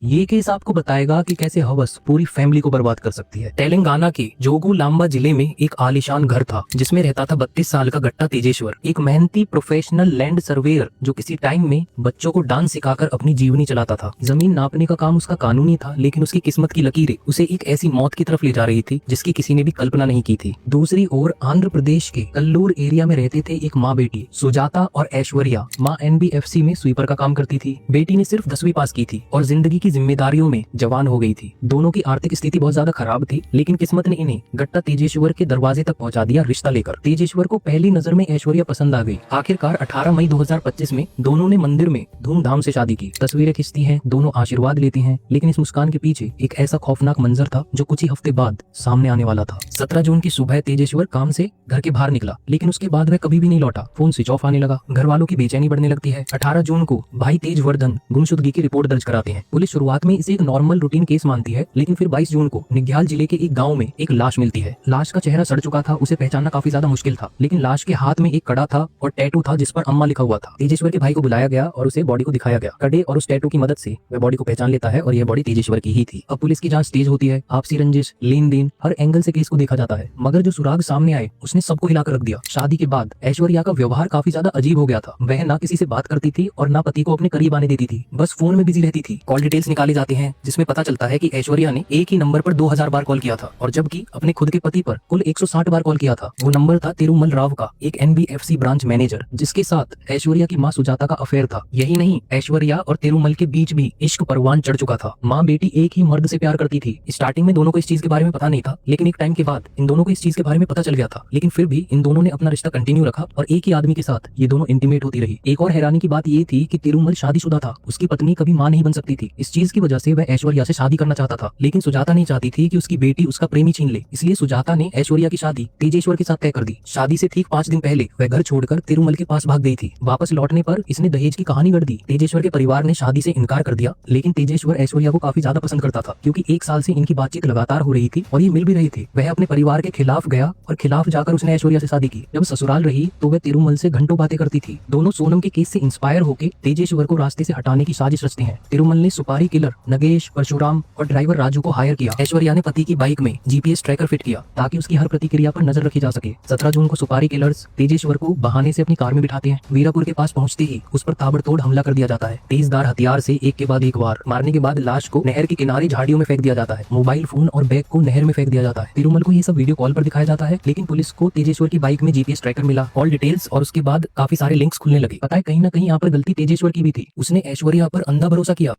ये केस आपको बताएगा कि कैसे हवस पूरी फैमिली को बर्बाद कर सकती है। तेलंगाना के जोगुलांबा जिले में एक आलीशान घर था जिसमें रहता था 32 साल का गट्टा तेजेश्वर, एक मेहनती प्रोफेशनल लैंड सर्वेयर जो किसी टाइम में बच्चों को डांस सिखाकर अपनी जीवनी चलाता था। जमीन नापने का काम उसका कानूनी था, लेकिन उसकी किस्मत की लकीरें उसे एक ऐसी मौत की तरफ ले जा रही थी जिसकी किसी ने भी कल्पना नहीं की थी। दूसरी ओर आंध्र प्रदेश के कल्लूर एरिया में रहते थे एक माँ बेटी सुजाता और ऐश्वर्या। माँ NBFC में स्वीपर का काम करती थी। बेटी ने सिर्फ 10वीं पास की थी और जिंदगी की जिम्मेदारियों में जवान हो गई थई। दोनों की आर्थिक स्थिति बहुत ज्यादा खराब थी, लेकिन किस्मत ने इन्हें गट्टा तेजेश्वर के दरवाजे तक पहुंचा दिया रिश्ता लेकर। तेजेश्वर को पहली नजर में ऐश्वर्या पसंद आ गई। आखिरकार 18 मई 2025 में दोनों ने मंदिर में धूमधाम से शादी की। तस्वीरें खिंचती हैं, दोनों आशीर्वाद लेती हैं, लेकिन इस मुस्कान के पीछे एक ऐसा खौफनाक मंजर था जो कुछ ही हफ्ते बाद सामने आने वाला था। 17 जून की सुबह तेजेश्वर काम से घर के बाहर निकला, लेकिन उसके बाद वह कभी भी नहीं लौटा। फोन स्विच ऑफ आने लगा। घर वालों की बेचैनी बढ़ने लगती है। 18 जून को भाई तेजवर्धन गुमशुदगी की रिपोर्ट दर्ज कराते हैं। पुलिस शुरुआत में इसे एक नॉर्मल रूटीन केस मानती है, लेकिन फिर 22 जून को निग्याल जिले के एक गांव में एक लाश मिलती है। लाश का चेहरा सड़ चुका था, उसे पहचानना काफी ज्यादा मुश्किल था, लेकिन लाश के हाथ में एक कड़ा था और टैटू था जिस पर अम्मा लिखा हुआ था। तेजेश्वर के भाई को बुलाया गया और उसे बॉडी को दिखाया गया। कड़े और उस टैटू की मदद से वह बॉडी को पहचान लेता है और यह बॉडी तेजेश्वर की ही थी। अब पुलिस की जांच तेज होती है। आपसी रंजिश, लेन देन, हर एंगल से केस को देखा जाता है, मगर जो सुराग सामने आए उसने सबको हिलाकर रख दिया। शादी के बाद ऐश्वर्या का व्यवहार काफी ज्यादा अजीब हो गया था। वह ना किसी से बात करती थी और ना पति को अपने करीब आने देती थी, बस फोन में बिजी रहती थी। कॉल डिटेल्स निकाले जाते हैं जिसमें पता चलता है कि ऐश्वर्या ने एक ही नंबर पर 2000 बार कॉल किया था, और जबकि अपने खुद के पति पर कुल 160 बार कॉल किया था। वो नंबर था तिरुमल राव का, एक NBFC ब्रांच मैनेजर, जिसके साथ ऐश्वर्या की माँ सुजाता का अफेयर था। यही नहीं, ऐश्वर्या और तिरुमल के बीच भी इश्क परवान चढ़ चुका था। माँ बेटी एक ही मर्द से प्यार करती थी। स्टार्टिंग में दोनों को इस चीज के बारे में पता नहीं था, लेकिन एक टाइम के बाद इन दोनों को इस चीज के बारे में पता चल गया था। लेकिन फिर भी इन दोनों ने अपना रिश्ता कंटिन्यू रखा और एक ही आदमी के साथ ये दोनों इंटीमेट होती रही। एक और हैरानी की बात ये थी कि तिरुमल शादीशुदा था, उसकी पत्नी कभी मां नहीं बन सकती थी। इस चीज की वजह से वह ऐश्वर्या से शादी करना चाहता था, लेकिन सुजाता नहीं चाहती थी कि उसकी बेटी उसका प्रेमी छीन ले। इसलिए सुजाता ने ऐश्वर्या की शादी तेजेश्वर के साथ तय कर दी। शादी से ठीक 5 दिन पहले वह घर छोड़कर तिरुमल के पास भाग गई थी। वापस लौटने पर इसने दहेज की कहानी गढ़ दी। तेजेश्वर के परिवार ने शादी से इनकार कर दिया, लेकिन तेजेश्वर ऐश्वर्या को काफी ज्यादा पसंद करता था, क्योंकि 1 साल से इनकी बातचीत लगातार हो रही थी और ये मिल भी रहे थे। वह अपने परिवार के खिलाफ गया और खिलाफ जाकर उसने ऐश्वर्या से शादी की। जब ससुराल रही तो वह तिरुमल से घंटों बातें करती थी। दोनों सोनम के केस से इंस्पायर होकर तेजेश्वर को रास्ते से हटाने की साजिश रचते हैं। तिरुमल ने सुपारी किलर नगेश, परशुराम और ड्राइवर राजू को हायर किया। ऐश्वर्या ने पति की बाइक में GPS ट्रैकर फिट किया ताकि उसकी हर प्रतिक्रिया पर नजर रखी जा सके। 17 जून को सुपारी किलर्स तेजेश्वर को बहाने से अपनी कार में बिठाते हैं। वीरापुर के पास पहुंचते ही उस पर ताबड़तोड़ हमला कर दिया जाता है। तेजदार हथियार से एक के बाद एक वार मारने के बाद लाश को नहर के किनारे झाड़ियों में फेंक दिया जाता है। मोबाइल फोन और बैग को नहर में फेंक दिया जाता है। तिरुमल को ये सब वीडियो कॉल पर दिखाया जाता है, लेकिन पुलिस को तेजेश्वर की बाइक में GPS ट्रैकर मिला, कॉल डिटेल्स और उसके बाद काफी सारे लिंक्स खुलने लगे। पता है, कहीं ना कहीं यहाँ पर गलती तेजेश्वर की भी थी। उसने ऐश्वर्या पर अंधा भरोसा किया।